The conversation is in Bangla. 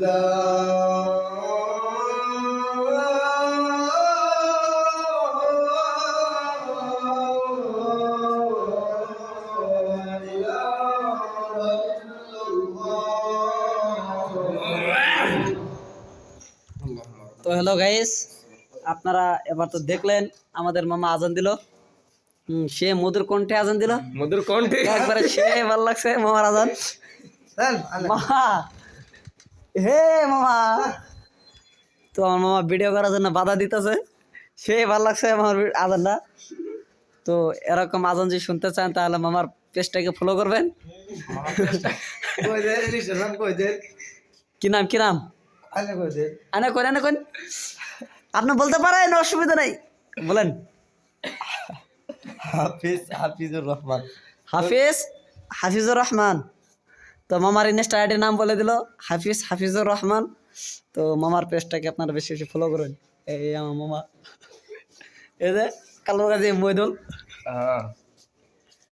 তো হ্যালো গাইস, আপনারা এবার তো দেখলেন আমাদের মামা আজান দিল। সে মধুর কণ্ঠে আজান দিল, মধুর কণ্ঠে একবারে সে ভালো লাগছে মামার আজান। মামা, হে মামা, তো আমার মামা ভিডিও করার জন্য বাধা দিতেছে। সে ভালো লাগছে আমার আজানটা। তো এরকম আজান যদি শুনতে চান তাহলে মামার পেজটাকে ফলো করবেন। কি নাম কি নাম? আনে কোন আপনি বলতে পারেন, অসুবিধা নাই, বলেন। হাফিজুর রহমান। হাফিজুর রহমান। তো মামার ইনস্টা আইডির নাম বলে দিল, হাফিজুর রহমান। তো মামার পেজটাকে আপনারা বেশি বেশি ফলো করবেন। এই আমার মামা, এই যে কালো গাজী মইদুল।